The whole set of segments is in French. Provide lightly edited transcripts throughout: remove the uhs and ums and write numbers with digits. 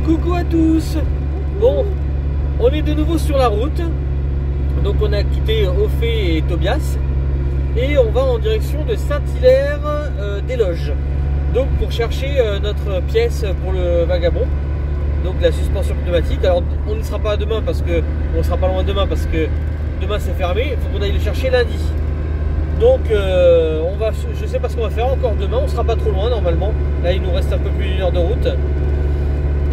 Coucou à tous. Bon, on est de nouveau sur la route. Donc on a quitté Ophé et Tobias et on va en direction de Saint-Hilaire-des-Loges. Donc pour chercher notre pièce pour le vagabond. Donc la suspension pneumatique. Alors on ne sera pas demain parce que on sera pas loin demain parce que demain c'est fermé. Il faut qu'on aille le chercher lundi. Donc on va, je sais pas ce qu'on va faire encore demain. On sera pas trop loin normalement. Là il nous reste un peu plus d'une heure de route.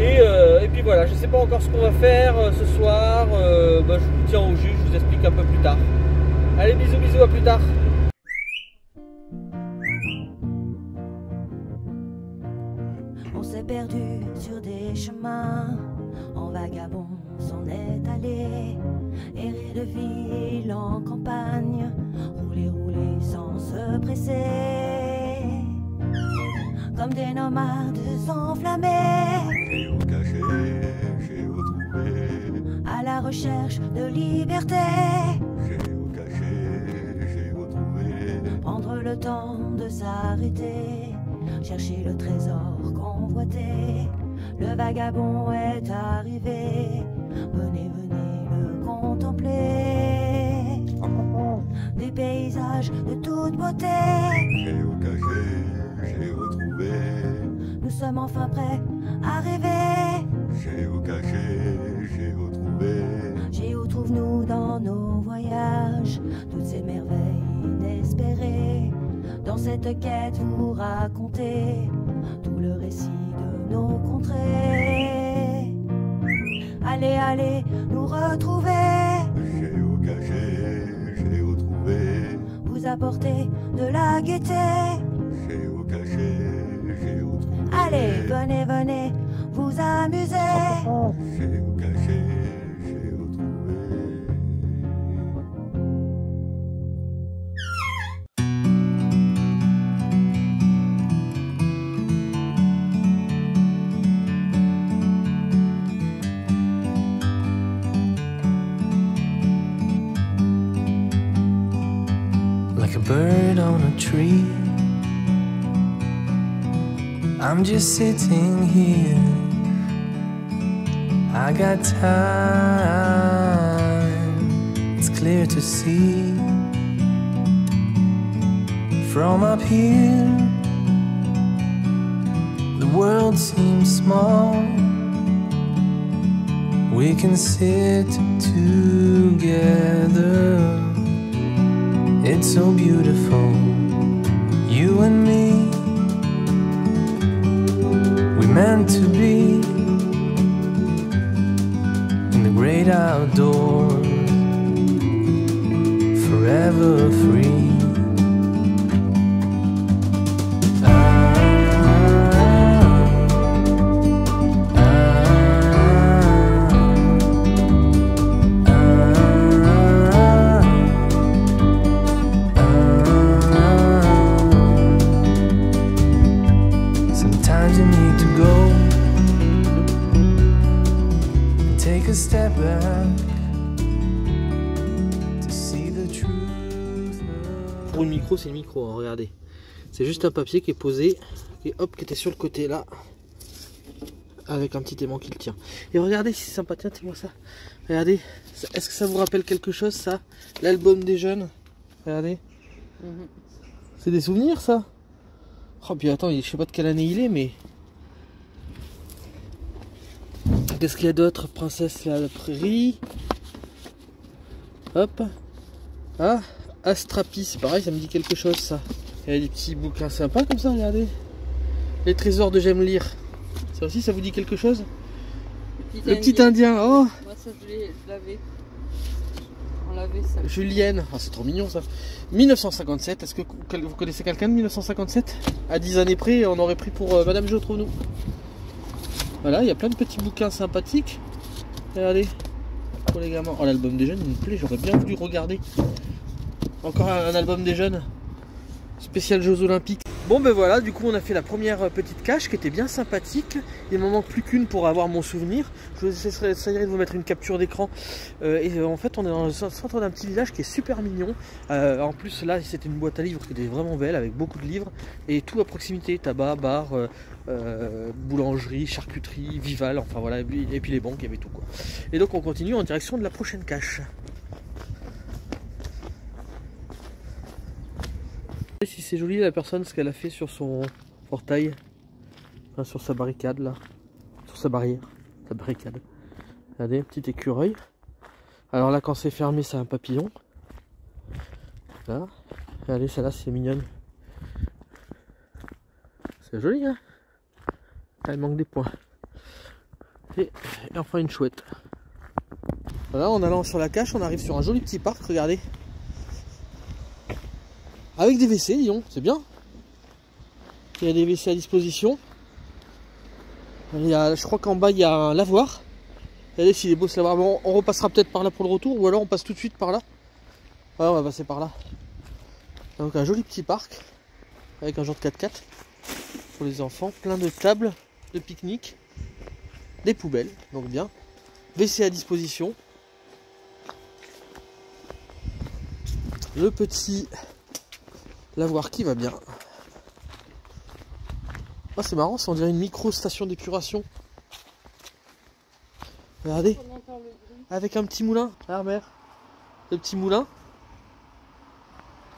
Et puis voilà, je sais pas encore ce qu'on va faire ce soir. Je vous tiens au jus, je vous explique un peu plus tard. Allez, bisous, bisous, à plus tard. On s'est perdu sur des chemins, en vagabond s'en est allé, errer de ville en campagne, rouler, rouler sans se presser, comme des nomades enflammés, Géo-caché, à la recherche de liberté, géo-caché, géo-trouvé, prendre le temps de s'arrêter, chercher le trésor convoité. Le vagabond est arrivé, venez, venez le contempler. Des paysages de toute beauté, géo-caché, géo-trouvé, nous sommes enfin prêts à rêver. géo-caché, géo-trouvé, Géo trouve-nous dans nos voyages, toutes ces merveilles inespérées. Dans cette quête vous racontez tout le récit de nos contrées. Allez, allez, nous retrouver, géo-caché, géo-trouvé, vous apporter de la gaieté. géo-caché, géo-trouvé, Allez, venez, venez, vous amuser. géo-caché, géo-trouvé. Like a bird on a tree, I'm just sitting here. I got time, it's clear to see. From up here, the world seems small. We can sit together. It's so beautiful, you and me. We meant to be in the great outdoors, forever free. Sometimes you need to go and take a step back to see the truth. Pour le micro, c'est le micro, hein, regardez. C'est juste un papier qui est posé et hop, qui était sur le côté là, avec un petit aimant qui le tient. Et regardez si c'est sympa, tiens, moi ça. Regardez, est-ce que ça vous rappelle quelque chose ça? L'album des jeunes, regardez. C'est des souvenirs ça? Oh puis attends, je sais pas de quelle année il est mais... Qu'est-ce qu'il y a d'autre? Princesse la prairie. Hop. Ah, Astrapi, c'est pareil, ça me dit quelque chose ça. Il y a des petits bouquins sympas comme ça, regardez. Les trésors de J'aime lire. Ça aussi, ça vous dit quelque chose? Le petit indien, oh. Moi ça je l'avais. On l'avait ça. Julienne, oh, c'est trop mignon ça. 1957, est-ce que vous connaissez quelqu'un de 1957? À 10 années près, on aurait pris pour Madame Jo, trouve-nous. Voilà, il y a plein de petits bouquins sympathiques. Regardez, pour les gamins. Oh, l'album des jeunes, il me plaît, j'aurais bien voulu regarder. Encore un album des jeunes. Spécial Jeux Olympiques. Bon ben voilà, du coup on a fait la première petite cache qui était bien sympathique. Il ne m'en manque plus qu'une pour avoir mon souvenir. Je vous essayerai de vous mettre une capture d'écran. En fait on est dans le centre d'un petit village qui est super mignon. En plus là c'était une boîte à livres qui était vraiment belle avec beaucoup de livres. Et tout à proximité, tabac, bar, boulangerie, charcuterie, Vival, enfin voilà. Et puis les banques, il y avait tout quoi. Et donc on continue en direction de la prochaine cache. Si c'est joli la personne ce qu'elle a fait sur son portail, enfin, sur sa barricade là, sur sa barrière, sa barricade. Regardez, un petit écureuil. Alors là quand c'est fermé c'est un papillon. Là, regardez celle-là c'est mignonne. C'est joli hein. Elle manque des points. Et enfin une chouette. Voilà, en allant sur la cache on arrive sur un joli petit parc, regardez. Avec des WC, disons, c'est bien. Il y a des WC à disposition. Je crois qu'en bas il y a un lavoir. Regardez s'il est beau ce lavoir. Bon, on repassera peut-être par là pour le retour, ou alors on passe tout de suite par là. Ouais, on va passer par là. Donc un joli petit parc avec un genre de 4x4 pour les enfants, plein de tables de pique-nique, des poubelles, donc bien. WC à disposition. Le petit lavoir qui va bien. Oh, c'est marrant, ça on dirait une micro station d'épuration. Regardez, avec un petit moulin. Ah mère, le petit moulin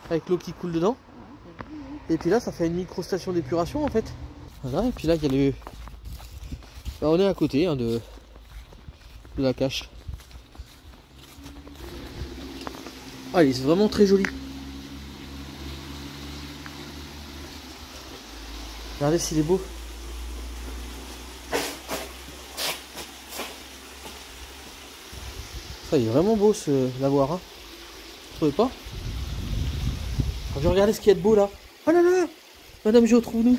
avec l'eau qui coule dedans. Et puis là ça fait une micro station d'épuration en fait. Voilà, et puis là il y a le... Là, on est à côté hein, de la cache. Ah, il est vraiment très joli. Regardez s'il est beau. Ça il est vraiment beau ce lavoir. Hein. Vous trouvez pas? Alors, je vais regarder ce qu'il y a de beau là. Oh là là, Madame Jo, trouve-nous.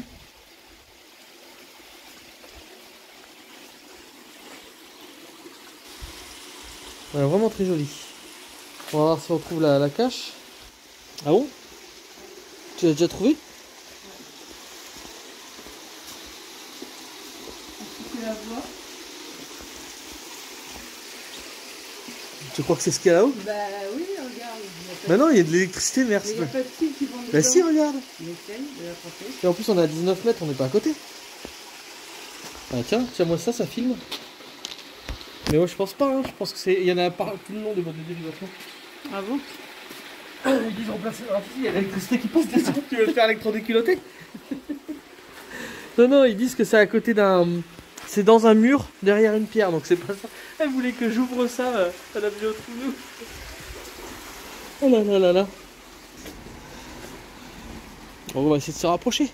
Ouais, vraiment très joli. On va voir si on trouve la cache. Ah bon? Tu l'as déjà trouvé? Tu crois que c'est ce qu'il y a là-haut? Bah oui, regarde. Bah non, il y a de l'électricité, merci. Il n'y a pas de fil qui vont dedans. Bah si, regarde. On essaye de l'approcher. Et en plus, on est à 19 mètres, on n'est pas à côté. Ah tiens, tiens-moi ça, ça filme. Mais ouais, je pense pas, hein. Je pense que c'est. Il y en a pas tout le long des modes de dérivation. Ah bon? Ils disent remplacer. Ah si, il y a l'électricité qui passe dessus. Tu veux le faire électrodéculotté? Non, non, ils disent que c'est à côté d'un. C'est dans un mur derrière une pierre, donc c'est pas ça. Elle voulait que j'ouvre ça, Madame Jo, trouve-nous. Oh là là là là. Bon, on va essayer de se rapprocher.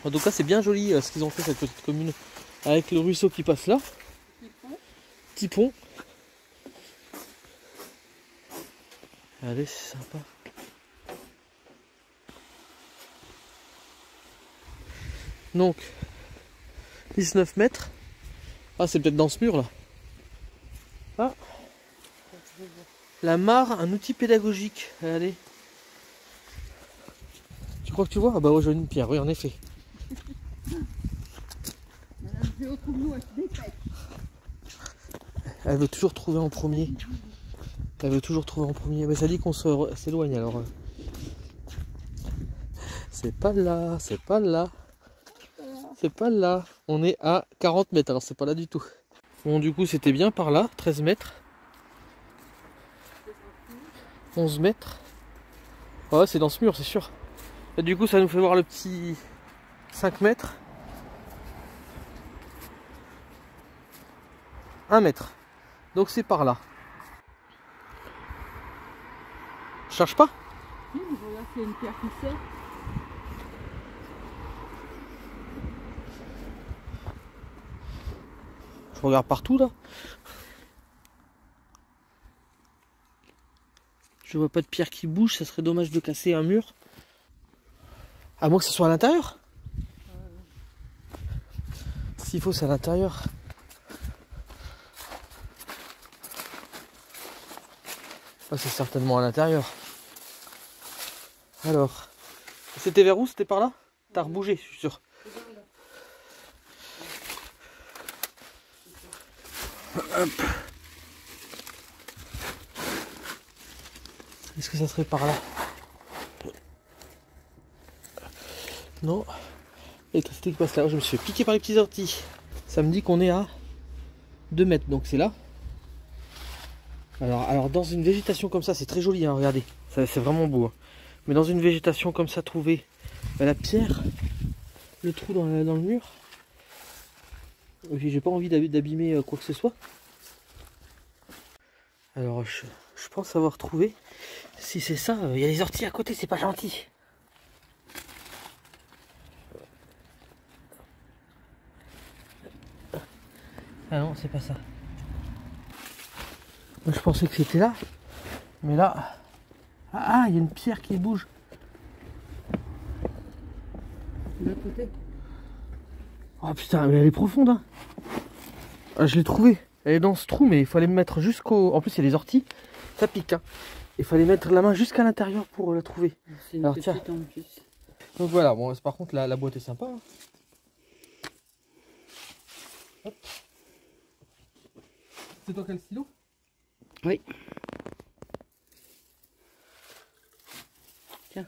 En tout cas, c'est bien joli ce qu'ils ont fait cette petite commune. Avec le ruisseau qui passe là. Petit pont. Regardez, c'est sympa. Donc, 19 mètres. Ah, c'est peut-être dans ce mur là. Ah. La mare, un outil pédagogique. Regardez. Tu crois que tu vois? Ah bah ouais, j'ai une pierre, oui en effet. Elle veut toujours trouver en premier. Elle veut toujours trouver en premier. Mais ça dit qu'on s'éloigne alors. C'est pas là, c'est pas là. C'est pas là. On est à 40 mètres, alors c'est pas là du tout. Bon, du coup, c'était bien par là, 13 mètres. 11 mètres. Ouais, c'est dans ce mur, c'est sûr. Et du coup, ça nous fait voir le petit 5 mètres. 1 mètre. Donc c'est par là. Je cherche pas? Oui, mais regarde, c'est une pierre qui sort. Je regarde partout là. Je vois pas de pierre qui bouge, ça serait dommage de casser un mur. À moins que ce soit à l'intérieur. S'il faut, c'est à l'intérieur. Ah, c'est certainement à l'intérieur. Alors, c'était vers où? C'était par là? T'as rebougé, je suis sûr. Hop. Est-ce que ça serait par là? Non. Et qu'est-ce qui passe là? Je me suis fait piquer par les petits orties. Ça me dit qu'on est à 2 mètres, donc c'est là. Alors dans une végétation comme ça, c'est très joli, hein, regardez. C'est vraiment beau. Hein. Mais dans une végétation comme ça, trouver la pierre, le trou dans le mur. J'ai pas envie d'abîmer quoi que ce soit. Alors je pense avoir trouvé. Si c'est ça, il y a les orties à côté, c'est pas gentil. Ah non, c'est pas ça. Moi, je pensais que c'était là. Mais là... Ah, il y a une pierre qui bouge. De l'autre côté. Oh putain, mais elle est profonde. Hein. Ah, je l'ai trouvée. Elle est dans ce trou, mais il fallait me mettre jusqu'au... En plus, il y a les orties. Ça pique. Hein. Il fallait mettre la main jusqu'à l'intérieur pour la trouver. C'est une petite en plus. Donc voilà, bon, par contre, la boîte est sympa. Hein. Hop. C'est toi qui as le stylo? Oui. Tiens.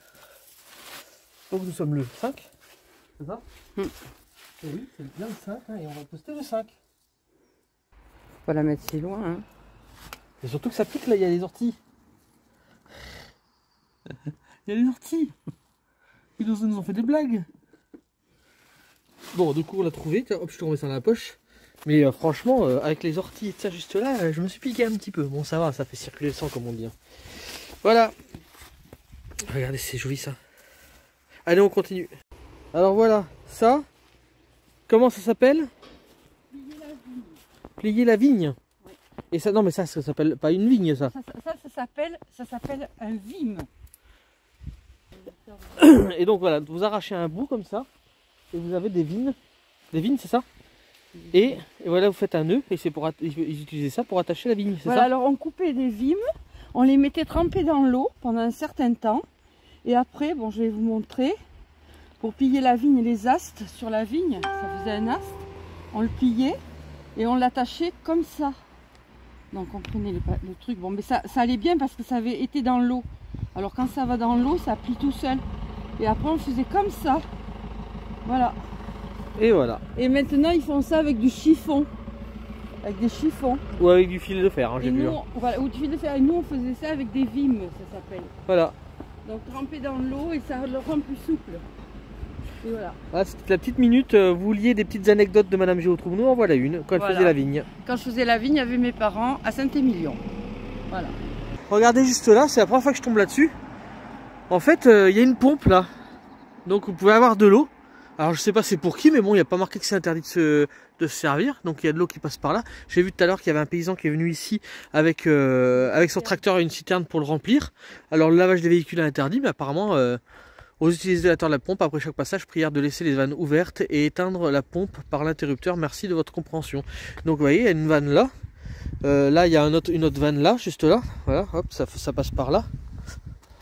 Donc nous sommes le 5, c'est ça? Et oui, c'est bien le 5, hein, et on va poster le 5. Faut la mettre si loin. Hein. Et surtout que ça pique là, il y a les orties. Il y a les orties. Ils nous ont fait des blagues. Bon, du coup on l'a trouvé, tiens, hop, je te remets ça dans la poche. Mais franchement, avec les orties et ça juste là, je me suis piqué un petit peu. Bon, ça va, ça fait circuler le sang comme on dit. Hein. Voilà. Regardez, c'est joli ça. Allez, on continue. Alors voilà, ça, comment ça s'appelle? Plier la vigne. Oui. Et ça, non mais ça s'appelle pas une vigne ça. Ça s'appelle un vime. Et donc voilà, vous arrachez un bout comme ça, et vous avez des vignes. Des vignes, c'est ça? Et voilà, vous faites un nœud, et c'est pour ils utilisaient ça pour attacher la vigne, c'est voilà, ça? alors on coupait des vimes, on les mettait trempées dans l'eau pendant un certain temps. Et après, bon, je vais vous montrer, pour plier la vigne, les astes sur la vigne, ça faisait un aste, on le pliait et on l'attachait comme ça. Donc on prenait le truc, bon, mais ça allait bien parce que ça avait été dans l'eau. Alors quand ça va dans l'eau, ça plie tout seul. Et après on faisait comme ça, voilà. Et voilà. Et maintenant ils font ça avec du chiffon, avec des chiffons. Ou avec du fil de fer, hein, j'ai vu. Nous, voilà, ou du fil de fer. Et nous on faisait ça avec des vimes, ça s'appelle. Voilà. Donc tremper dans l'eau et ça le rend plus souple. Et voilà. Voilà, c'était la petite minute. Vous vouliez des petites anecdotes de Madame Géotrouve. Nous en voilà une, quand elle faisait la vigne. Quand je faisais la vigne, il y avait mes parents à Saint-Émilion. Voilà. Regardez juste là, c'est la première fois que je tombe là-dessus. En fait, il y a une pompe là. Donc vous pouvez avoir de l'eau. Alors je sais pas c'est pour qui, mais bon, il n'y a pas marqué que c'est interdit de se servir. Donc il y a de l'eau qui passe par là. J'ai vu tout à l'heure qu'il y avait un paysan qui est venu ici avec son tracteur et une citerne pour le remplir. Alors le lavage des véhicules est interdit, mais apparemment aux utilisateurs de la pompe, après chaque passage, prière de laisser les vannes ouvertes et éteindre la pompe par l'interrupteur. Merci de votre compréhension. Donc vous voyez, il y a une vanne là. Là il y a une autre vanne là, juste là. Voilà, hop, ça passe par là.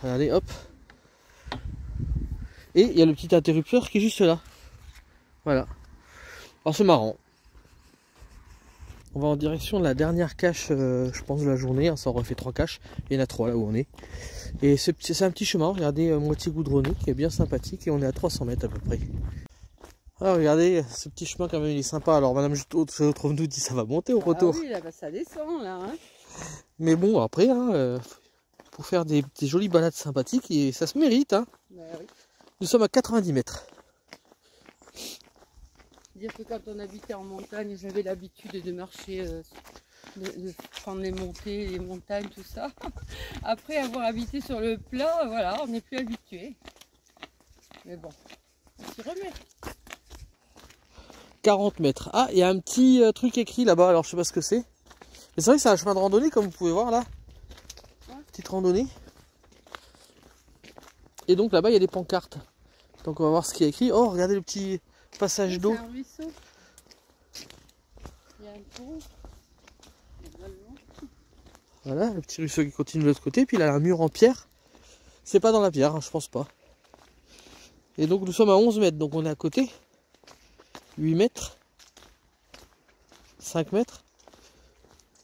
Allez, hop. Et il y a le petit interrupteur qui est juste là. Voilà. Alors c'est marrant. On va en direction de la dernière cache, je pense, de la journée. Hein, ça aurait fait 3 caches. Il y en a 3 là où on est. Et c'est un petit chemin, regardez, moitié goudronné, qui est bien sympathique. Et on est à 300 mètres à peu près. Alors regardez, ce petit chemin quand même, il est sympa. Alors Madame Géotrouve nous dit ça va monter au retour. Ah oui, là, bah, ça descend là. Hein. Mais bon, après, hein, pour faire des jolies balades sympathiques, et ça se mérite. Hein. Bah, oui. Nous sommes à 90 mètres. Dire que quand on habitait en montagne, j'avais l'habitude de marcher, de prendre les montées, les montagnes, tout ça. Après avoir habité sur le plat, voilà, on n'est plus habitué. Mais bon, on s'y remet. 40 mètres. Ah, il y a un petit truc écrit là-bas, alors je sais pas ce que c'est. Mais c'est vrai que c'est un chemin de randonnée, comme vous pouvez voir là. Petite randonnée. Et donc là-bas, il y a des pancartes. Donc on va voir ce qui est écrit. Oh, regardez le petit passage d'eau. C'est un ruisseau. Il y a un pont. Voilà, le petit ruisseau qui continue de l'autre côté. Puis là, un mur en pierre. C'est pas dans la pierre, hein, je pense pas. Et donc nous sommes à 11 mètres, donc on est à côté. 8 mètres. 5 mètres.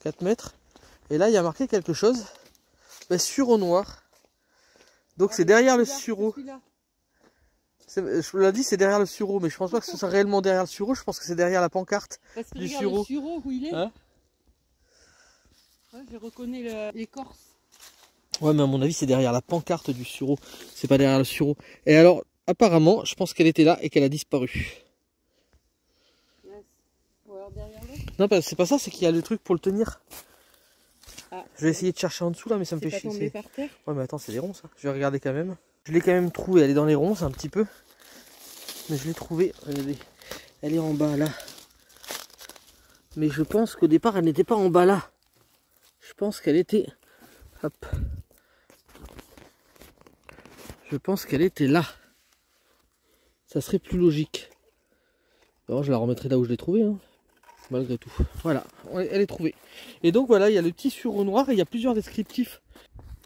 4 mètres. Et là il y a marqué quelque chose. Ben, sureau noir. Donc c'est derrière le sureau. Je vous l'ai dit, c'est derrière le sureau, mais je pense pas que ce soit réellement derrière le sureau, je pense que c'est derrière la pancarte du sureau. Le sureau où il est. Hein? Ouais, je reconnais l'écorce. Ouais, mais à mon avis, c'est derrière la pancarte du sureau. C'est pas derrière le sureau. Et alors, apparemment, je pense qu'elle était là et qu'elle a disparu. Yes. Ou alors derrière l'autre. Non, c'est pas ça, c'est qu'il y a le truc pour le tenir. Ah, je vais essayer de chercher en dessous là, mais ça me fait chier. Tombé par terre. Ouais, mais attends, c'est des ronces. Hein. Je vais regarder quand même. Je l'ai quand même trouvée, elle est dans les ronces un petit peu. Mais je l'ai trouvée, regardez. Elle est en bas là. Mais je pense qu'au départ, elle n'était pas en bas là. Je pense qu'elle était... Hop. Je pense qu'elle était là. Ça serait plus logique. Alors, je la remettrai là où je l'ai trouvée. Hein. Malgré tout. Voilà, elle est trouvée. Et donc voilà, il y a le petit sureau noir et il y a plusieurs descriptifs.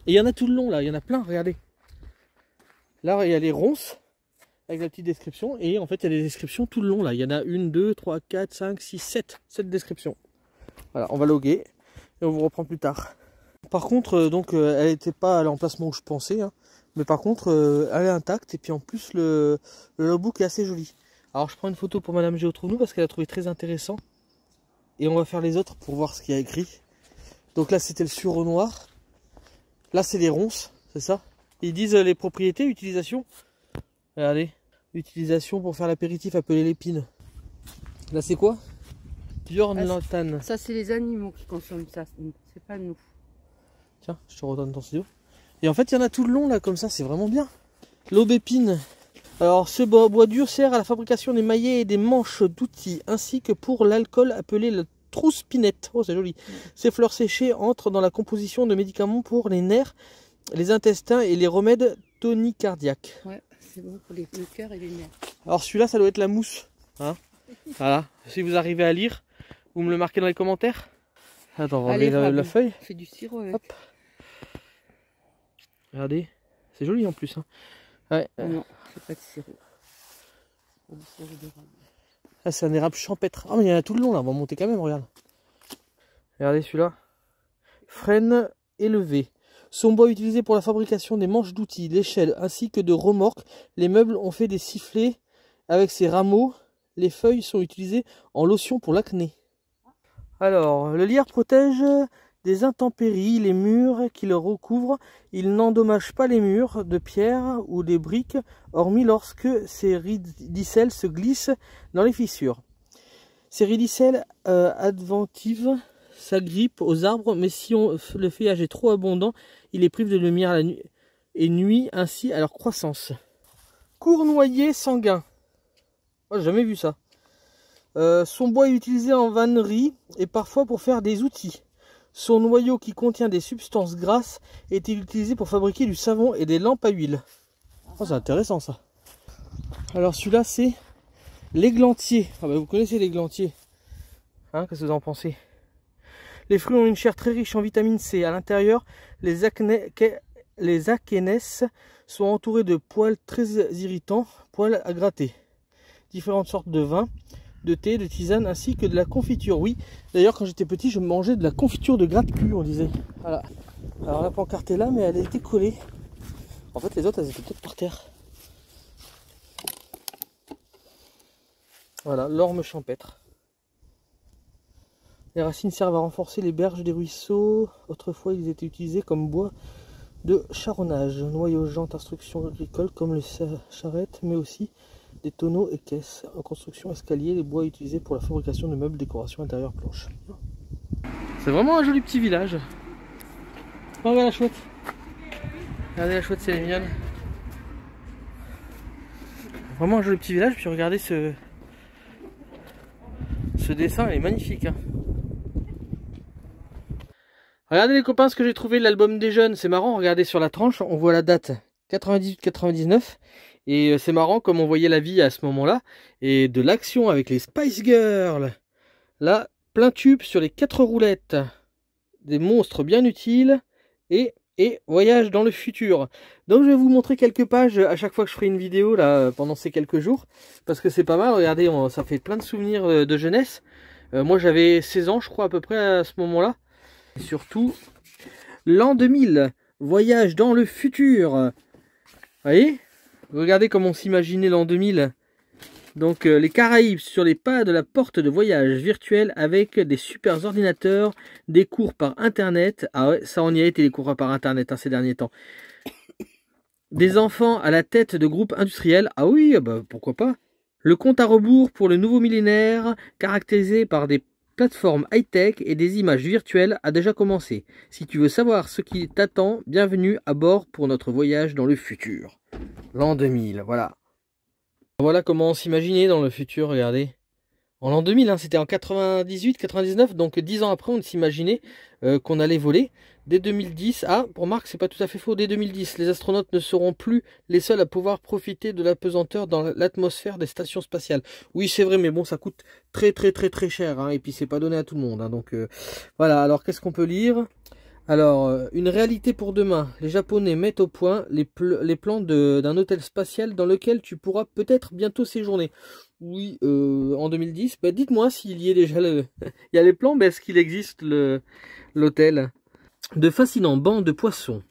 Et il y en a tout le long là, il y en a plein, regardez. Là, il y a les ronces avec la petite description. Et en fait, il y a des descriptions tout le long là. Il y en a 1, 2, 3, 4, 5, 6, 7. 7 descriptions. Voilà, on va loguer et on vous reprend plus tard. Par contre, donc, elle n'était pas à l'emplacement où je pensais. Hein, mais par contre, elle est intacte. Et puis en plus, le logbook est assez joli. Alors, je prends une photo pour Madame Géotrouve-nous parce qu'elle a trouvé très intéressant. Et on va faire les autres pour voir ce qu'il y a écrit. Donc là, c'était le sureau noir. Là, c'est les ronces, c'est ça. Ils disent les propriétés, utilisation. Regardez, utilisation pour faire l'apéritif appelé l'épine. Là, c'est quoi? Björnlantan. Ça, c'est les animaux qui consomment ça. C'est pas nous. Tiens, je te redonne ton stylo. Et en fait, il y en a tout le long, là, comme ça. C'est vraiment bien. L'aubépine. Alors, ce bois dur sert à la fabrication des maillets et des manches d'outils, ainsi que pour l'alcool appelé le trousse-pinette. Oh, c'est joli. Ces fleurs séchées entrent dans la composition de médicaments pour les nerfs, les intestins et les remèdes tonicardiaques. Ouais, c'est bon pour le cœur et les nerfs. Alors, celui-là, ça doit être la mousse. Hein, voilà. Si vous arrivez à lire, vous me le marquez dans les commentaires. Attends, on va enlever la feuille. Fait du sirop avec. Hop. Regardez. C'est joli en plus. Hein. Ouais. Non, c'est pas de sirop. C'est du sirop d'érable. Ah, c'est un érable champêtre. Ah, mais il y en a tout le long là, on va monter quand même, regarde. Regardez celui-là. Frêne élevé. Son bois utilisé pour la fabrication des manches d'outils, l'échelle ainsi que de remorques. Les meubles ont fait des sifflets avec ses rameaux. Les feuilles sont utilisées en lotion pour l'acné. Alors, le lierre protège des intempéries les murs qui le recouvrent. Il n'endommage pas les murs de pierre ou des briques, hormis lorsque ces ridicelles se glissent dans les fissures. Ces ridicelles adventives s'agrippent aux arbres, mais si le feuillage est trop abondant, il les prive de lumière la nuit et nuit ainsi à leur croissance. Cournoyer sanguin. Oh, j'ai jamais vu ça. Son bois est utilisé en vannerie et parfois pour faire des outils. Son noyau qui contient des substances grasses est utilisé pour fabriquer du savon et des lampes à huile. Oh, c'est intéressant ça. Alors celui-là c'est l'églantier. Ah bah, vous connaissez l'églantier. Hein, qu'est-ce que vous en pensez? Les fruits ont une chair très riche en vitamine C. À l'intérieur, les akènes sont entourés de poils très irritants, poils à gratter. Différentes sortes de vins, de thé, de tisane ainsi que de la confiture. Oui, d'ailleurs quand j'étais petit je mangeais de la confiture de gratte-cul, on disait. Voilà. Alors la pancarte est là mais elle a été collée. En fait les autres elles étaient toutes par terre. Voilà, l'orme champêtre. Les racines servent à renforcer les berges des ruisseaux. Autrefois ils étaient utilisés comme bois de charronnage. Noyaux, jantes, instructions agricoles comme les charrettes, mais aussi des tonneaux et caisses. En construction, escalier, les bois utilisés pour la fabrication de meubles, décoration intérieure, planches. C'est vraiment un joli petit village. Oh, regarde la chouette. Regardez la chouette, c'est les mignonnes. Vraiment un joli petit village. Puis regardez ce dessin, il est magnifique. Hein. Regardez les copains ce que j'ai trouvé de l'album des jeunes. C'est marrant, regardez sur la tranche, on voit la date 98-99. Et c'est marrant comme on voyait la vie à ce moment-là. Et de l'action avec les Spice Girls. Là, plein tube sur les 4 roulettes. Des monstres bien utiles. Et et Voyage dans le futur. Donc je vais vous montrer quelques pages à chaque fois que je ferai une vidéo là pendant ces quelques jours, parce que c'est pas mal. Regardez, ça fait plein de souvenirs de jeunesse. Moi j'avais 16 ans je crois à peu près à ce moment-là. Et surtout l'an 2000, Voyage dans le futur. Vous voyez, regardez comment on s'imaginait l'an 2000. Donc les Caraïbes sur les pas de la porte de voyage virtuelle avec des super ordinateurs, des cours par internet. Ah ouais, ça on y a été les cours par internet ces derniers temps. Des enfants à la tête de groupes industriels. Ah oui, bah, pourquoi pas. Le compte à rebours pour le nouveau millénaire, caractérisé par des plateformes high-tech et des images virtuelles, a déjà commencé. Si tu veux savoir ce qui t'attend, bienvenue à bord pour notre voyage dans le futur. L'an 2000, voilà. Voilà comment on s'imaginait dans le futur, regardez. En l'an 2000, hein, c'était en 98-99, donc 10 ans après, on s'imaginait qu'on allait voler. Dès 2010, ah, pour Marc, c'est pas tout à fait faux, dès 2010, les astronautes ne seront plus les seuls à pouvoir profiter de la pesanteur dans l'atmosphère des stations spatiales. Oui, c'est vrai, mais bon, ça coûte très cher, hein, et puis c'est pas donné à tout le monde. Hein, donc voilà, alors qu'est-ce qu'on peut lire ? Alors, une réalité pour demain. Les Japonais mettent au point les plans d'un hôtel spatial dans lequel tu pourras peut-être bientôt séjourner. Oui, en 2010. Bah, dites-moi s'il y a déjà il y a les plans, mais est-ce qu'il existe l'hôtel? De fascinants bancs de poissons,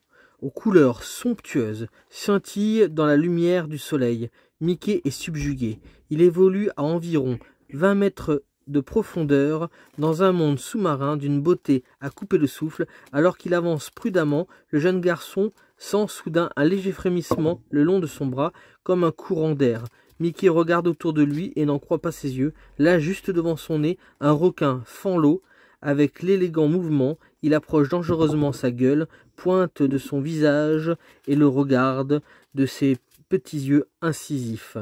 aux couleurs somptueuses, scintillent dans la lumière du soleil. Mickey est subjugué. Il évolue à environ 20 mètres de profondeur dans un monde sous-marin d'une beauté à couper le souffle. Alors qu'il avance prudemment, le jeune garçon sent soudain un léger frémissement le long de son bras, comme un courant d'air. Mickey regarde autour de lui et n'en croit pas ses yeux. Là, juste devant son nez, un requin fend l'eau. Avec l'élégant mouvement, il approche dangereusement sa gueule, pointe de son visage et le regarde de ses petits yeux incisifs.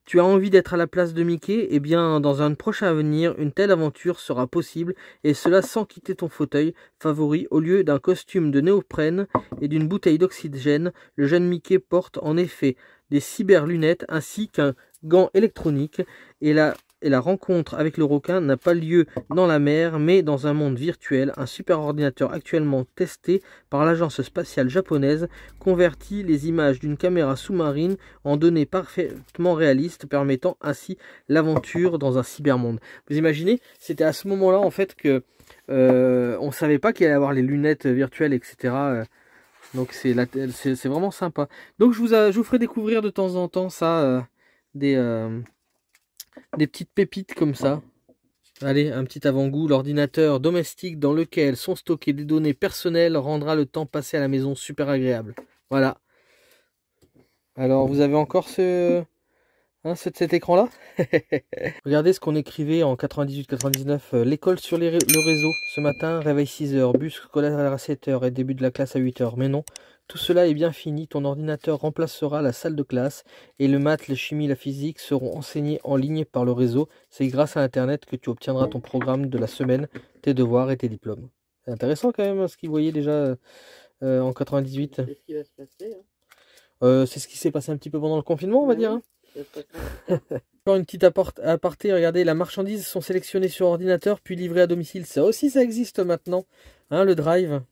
Tu as envie d'être à la place de Mickey? Eh bien, dans un prochain avenir, une telle aventure sera possible, et cela sans quitter ton fauteuil favori. Au lieu d'un costume de néoprène et d'une bouteille d'oxygène, le jeune Mickey porte en effet des cyberlunettes ainsi qu'un gant électronique, et la rencontre avec le requin n'a pas lieu dans la mer, mais dans un monde virtuel. Un super ordinateur actuellement testé par l'agence spatiale japonaise convertit les images d'une caméra sous-marine en données parfaitement réalistes, permettant ainsi l'aventure dans un cybermonde. Vous imaginez, c'était à ce moment-là en fait que on savait pas qu'il allait avoir les lunettes virtuelles, etc. Donc c'est vraiment sympa. Donc je vous ferai découvrir de temps en temps ça, des petites pépites comme ça. Allez, un petit avant-goût. L'ordinateur domestique dans lequel sont stockées des données personnelles rendra le temps passé à la maison super agréable. Voilà. Alors, vous avez encore cet écran-là. Regardez ce qu'on écrivait en 98-99. L'école sur le réseau. Ce matin, réveil 6h, bus scolaire à 7h et début de la classe à 8h. Mais non. Tout cela est bien fini, ton ordinateur remplacera la salle de classe et le maths, la chimie, la physique seront enseignés en ligne par le réseau. C'est grâce à Internet que tu obtiendras ton programme de la semaine, tes devoirs et tes diplômes. C'est intéressant quand même ce qu'ils voyaient déjà en 98. C'est ce qui va se passer. Hein. C'est ce qui s'est passé un petit peu pendant le confinement, on va dire. Hein. Encore une petite aparté, regardez, la marchandise sont sélectionnées sur ordinateur puis livrées à domicile. Ça aussi, ça existe maintenant, hein, le drive.